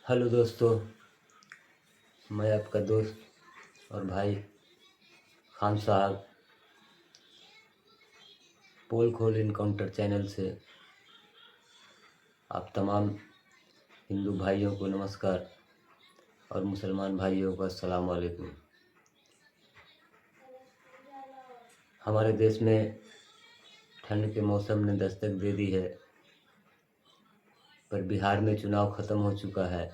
Hello दोस्तों, मैं आपका दोस्त और भाई खान साहब पोल खोल इनकाउंटर चैनल से आप तमाम हिंदू भाइयों को नमस्कार और मुसलमान भाइयों को अस्सलाम वालेकुम। हमारे देश में ठंड के मौसम ने दस्तक दे दी है, पर बिहार में चुनाव ख़त्म हो चुका है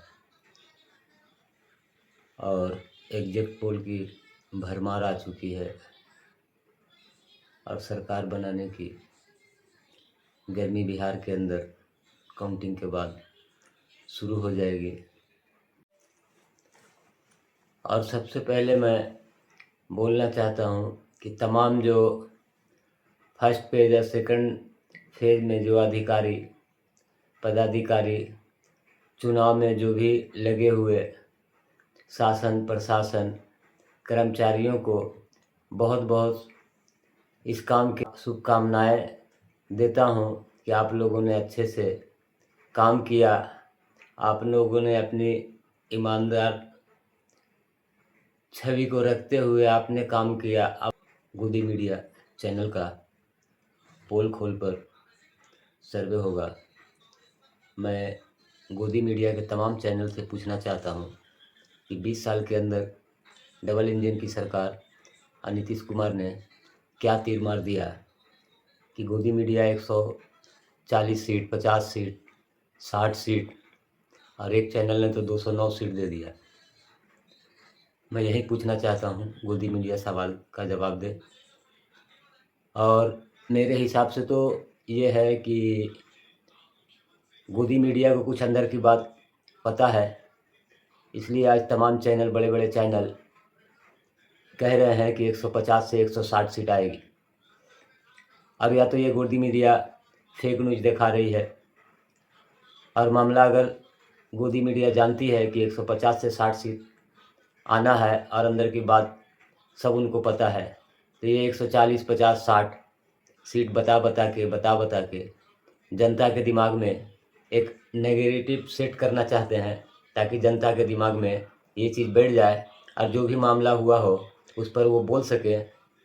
और एग्जिट पोल की भरमार आ चुकी है और सरकार बनाने की गर्मी बिहार के अंदर काउंटिंग के बाद शुरू हो जाएगी। और सबसे पहले मैं बोलना चाहता हूँ कि तमाम जो फर्स्ट फेज या सेकंड फेज में जो अधिकारी पदाधिकारी चुनाव में जो भी लगे हुए शासन प्रशासन कर्मचारियों को बहुत बहुत इस काम की शुभकामनाएं देता हूँ कि आप लोगों ने अच्छे से काम किया। आप लोगों ने अपनी ईमानदार छवि को रखते हुए आपने काम किया। आप गोदी मीडिया चैनल का पोल खोल पर सर्वे होगा। मैं गोदी मीडिया के तमाम चैनल से पूछना चाहता हूं कि 20 साल के अंदर डबल इंजन की सरकार और नीतीश कुमार ने क्या तीर मार दिया कि गोदी मीडिया 140 सीट 50 सीट 60 सीट और एक चैनल ने तो 209 सीट दे दिया। मैं यही पूछना चाहता हूं, गोदी मीडिया सवाल का जवाब दे। और मेरे हिसाब से तो ये है कि गोदी मीडिया को कुछ अंदर की बात पता है, इसलिए आज तमाम चैनल बड़े बड़े चैनल कह रहे हैं कि 150 से 160 सीट आएगी। अब या तो ये गोदी मीडिया फेक न्यूज़ दिखा रही है और मामला अगर गोदी मीडिया जानती है कि 150 से 60 सीट आना है और अंदर की बात सब उनको पता है, तो ये 140 50 60 सीट बता बता के जनता के दिमाग में एक नेगेटिव सेट करना चाहते हैं, ताकि जनता के दिमाग में ये चीज़ बैठ जाए और जो भी मामला हुआ हो उस पर वो बोल सके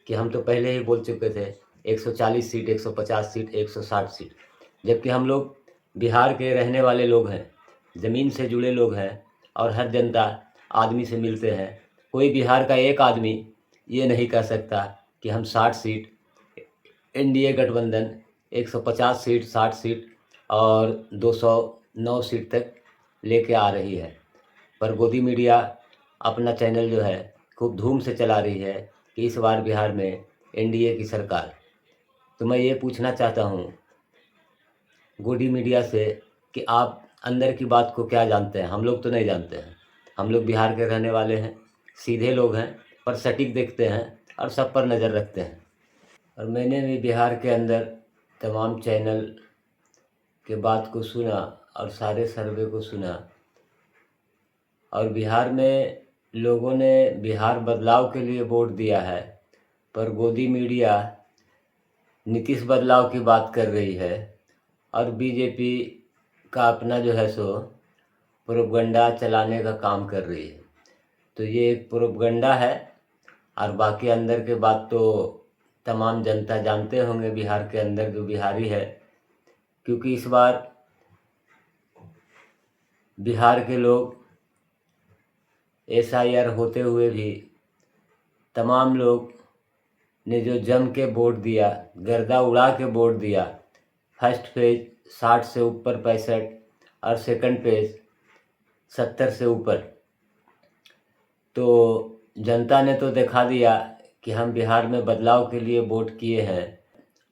कि हम तो पहले ही बोल चुके थे 140 सीट 150 सीट 160 सीट। जबकि हम लोग बिहार के रहने वाले लोग हैं, ज़मीन से जुड़े लोग हैं और हर जनता आदमी से मिलते हैं। कोई बिहार का एक आदमी ये नहीं कह सकता कि हम 60 सीट एनडीए गठबंधन 150 सीट 60 सीट और 209 सीट तक लेके आ रही है। पर गोदी मीडिया अपना चैनल जो है खूब धूम से चला रही है कि इस बार बिहार में एनडीए की सरकार। तो मैं ये पूछना चाहता हूँ गोदी मीडिया से कि आप अंदर की बात को क्या जानते हैं। हम लोग तो नहीं जानते हैं, हम लोग बिहार के रहने वाले हैं, सीधे लोग हैं, पर सटीक देखते हैं और सब पर नज़र रखते हैं। और मैंने भी बिहार के अंदर तमाम चैनल के बात को सुना और सारे सर्वे को सुना और बिहार में लोगों ने बिहार बदलाव के लिए वोट दिया है, पर गोदी मीडिया नीतीश बदलाव की बात कर रही है और बीजेपी का अपना जो है सो प्रोपगंडा चलाने का काम कर रही है। तो ये एक प्रोपगंडा है और बाकी अंदर के बात तो तमाम जनता जानते होंगे बिहार के अंदर जो बिहारी है, क्योंकि इस बार बिहार के लोग एसआईआर होते हुए भी तमाम लोग ने जो जम के वोट दिया, गर्दा उड़ा के वोट दिया। फर्स्ट पेज 60 से ऊपर 65 और सेकंड पेज 70 से ऊपर। तो जनता ने तो दिखा दिया कि हम बिहार में बदलाव के लिए वोट किए हैं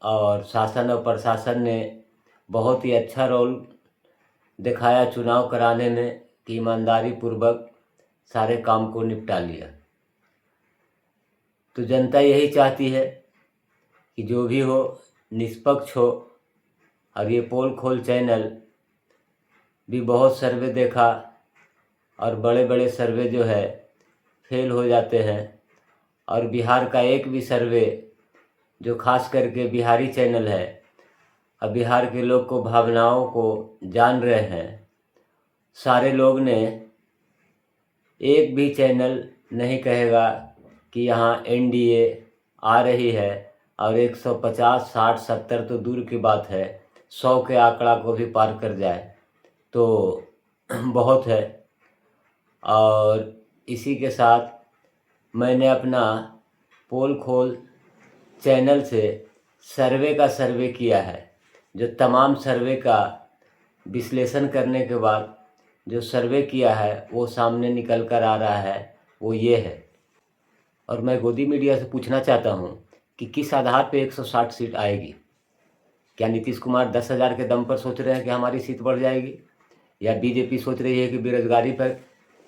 और शासन और प्रशासन ने बहुत ही अच्छा रोल दिखाया चुनाव कराने में कि ईमानदारी पूर्वक सारे काम को निपटा लिया। तो जनता यही चाहती है कि जो भी हो निष्पक्ष हो। और ये पोल खोल चैनल भी बहुत सर्वे देखा और बड़े बड़े सर्वे जो है फेल हो जाते हैं और बिहार का एक भी सर्वे जो खास करके बिहारी चैनल है और बिहार के लोग को भावनाओं को जान रहे हैं, सारे लोग ने एक भी चैनल नहीं कहेगा कि यहाँ एनडीए आ रही है और 150, 60, 70 तो दूर की बात है, 100 के आंकड़ा को भी पार कर जाए तो बहुत है। और इसी के साथ मैंने अपना पोल खोल चैनल से सर्वे का सर्वे किया है। जो तमाम सर्वे का विश्लेषण करने के बाद जो सर्वे किया है वो सामने निकल कर आ रहा है, वो ये है। और मैं गोदी मीडिया से पूछना चाहता हूँ कि किस आधार पे 160 सीट आएगी? क्या नीतीश कुमार 10,000 के दम पर सोच रहे हैं कि हमारी सीट बढ़ जाएगी, या बीजेपी सोच रही है कि बेरोजगारी पर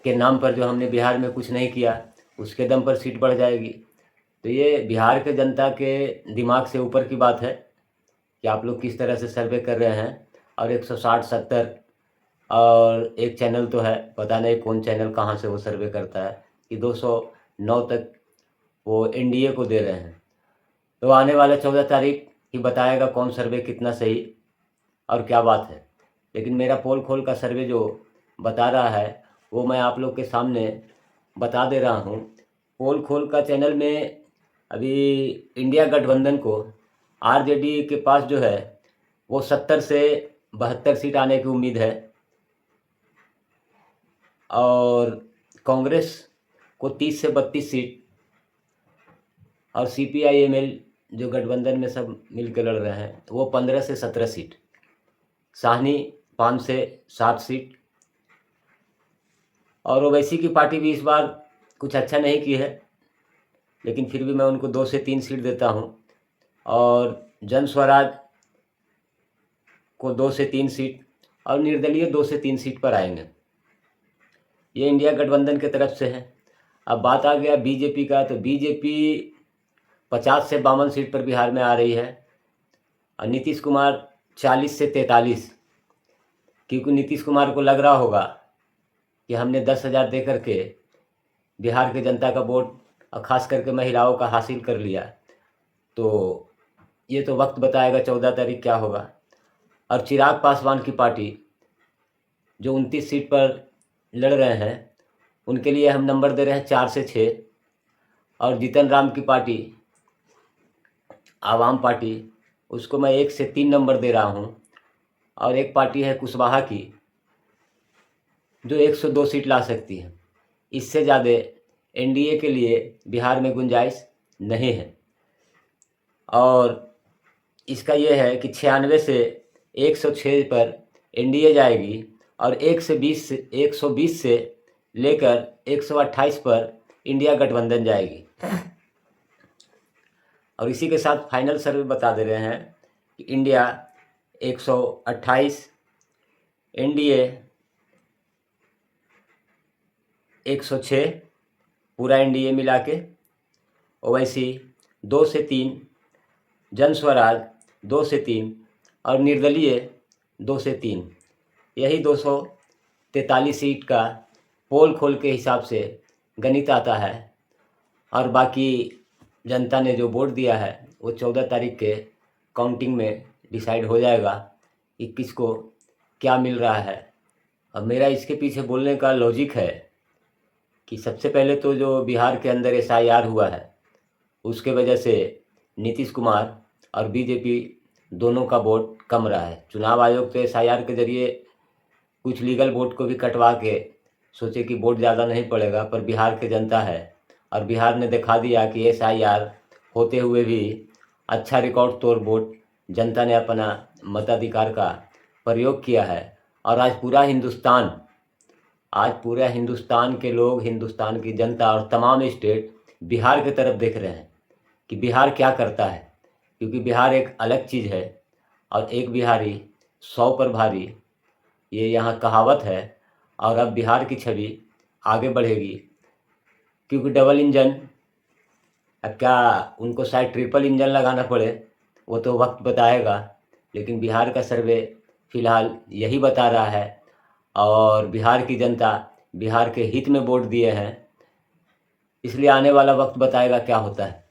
के नाम पर जो हमने बिहार में कुछ नहीं किया उसके दम पर सीट बढ़ जाएगी? तो ये बिहार के जनता के दिमाग से ऊपर की बात है कि आप लोग किस तरह से सर्वे कर रहे हैं। और 160, 70 और एक चैनल तो है, पता नहीं कौन चैनल कहाँ से वो सर्वे करता है कि 209 तक वो एनडीए को दे रहे हैं। तो आने वाला 14 तारीख ही बताएगा कौन सर्वे कितना सही और क्या बात है। लेकिन मेरा पोल खोल का सर्वे जो बता रहा है वो मैं आप लोग के सामने बता दे रहा हूँ। पोल खोल का चैनल में अभी इंडिया गठबंधन को, आरजेडी के पास जो है वो 70 से 72 सीट आने की उम्मीद है, और कांग्रेस को 30 से 32 सीट, और सीपीआई-एमएल जो गठबंधन में सब मिल के लड़ रहे हैं वो 15 से 17 सीट, साहनी 5 से 7 सीट। और ओवैसी की पार्टी भी इस बार कुछ अच्छा नहीं की है, लेकिन फिर भी मैं उनको 2 से 3 सीट देता हूं। और जन स्वराज को 2 से 3 सीट, और निर्दलीय 2 से 3 सीट पर आएंगे। ये इंडिया गठबंधन की तरफ से है। अब बात आ गया बीजेपी का, तो बीजेपी 50 से 52 सीट पर बिहार में आ रही है, और नीतीश कुमार 40 से 43, क्योंकि नीतीश कुमार को लग रहा होगा कि हमने 10,000 दे करके बिहार की जनता का वोट, और ख़ास करके महिलाओं का हासिल कर लिया। तो ये तो वक्त बताएगा 14 तारीख क्या होगा। और चिराग पासवान की पार्टी जो 29 सीट पर लड़ रहे हैं उनके लिए हम नंबर दे रहे हैं 4 से 6। और जीतन राम की पार्टी आवाम पार्टी, उसको मैं 1 से 3 नंबर दे रहा हूँ। और एक पार्टी है कुशवाहा की जो 102 सीट ला सकती है। इससे ज़्यादा एनडीए के लिए बिहार में गुंजाइश नहीं है। और इसका ये है कि 96 से 106 पर एनडीए जाएगी, और 120 से लेकर 128 पर इंडिया गठबंधन जाएगी। और इसी के साथ फाइनल सर्वे बता दे रहे हैं कि इंडिया 128, एनडीए 106, पूरा एनडीए मिला के, ओवैसी 2 से 3, जन स्वराज 2 से 3, और निर्दलीय 2 से 3। यही 243 सीट का पोल खोल के हिसाब से गणित आता है। और बाकी जनता ने जो वोट दिया है वो 14 तारीख के काउंटिंग में डिसाइड हो जाएगा कि किसको क्या मिल रहा है। अब मेरा इसके पीछे बोलने का लॉजिक है कि सबसे पहले तो जो बिहार के अंदर एसआईआर हुआ है उसके वजह से नीतीश कुमार और बीजेपी दोनों का वोट कम रहा है। चुनाव आयोग तो एसआईआर के जरिए कुछ लीगल वोट को भी कटवा के सोचे कि वोट ज़्यादा नहीं पड़ेगा, पर बिहार की जनता है और बिहार ने दिखा दिया कि एसआईआर होते हुए भी अच्छा रिकॉर्ड तोड़ वोट जनता ने अपना मताधिकार का प्रयोग किया है। और आज पूरा हिंदुस्तान के लोग, हिंदुस्तान की जनता और तमाम स्टेट बिहार की तरफ देख रहे हैं कि बिहार क्या करता है, क्योंकि बिहार एक अलग चीज़ है और एक बिहारी 100 पर भारी, ये यहाँ कहावत है। और अब बिहार की छवि आगे बढ़ेगी, क्योंकि डबल इंजन, अब क्या उनको शायद ट्रिपल इंजन लगाना पड़े, वो तो वक्त बताएगा। लेकिन बिहार का सर्वे फ़िलहाल यही बता रहा है, और बिहार की जनता बिहार के हित में वोट दिए हैं, इसलिए आने वाला वक्त बताएगा क्या होता है।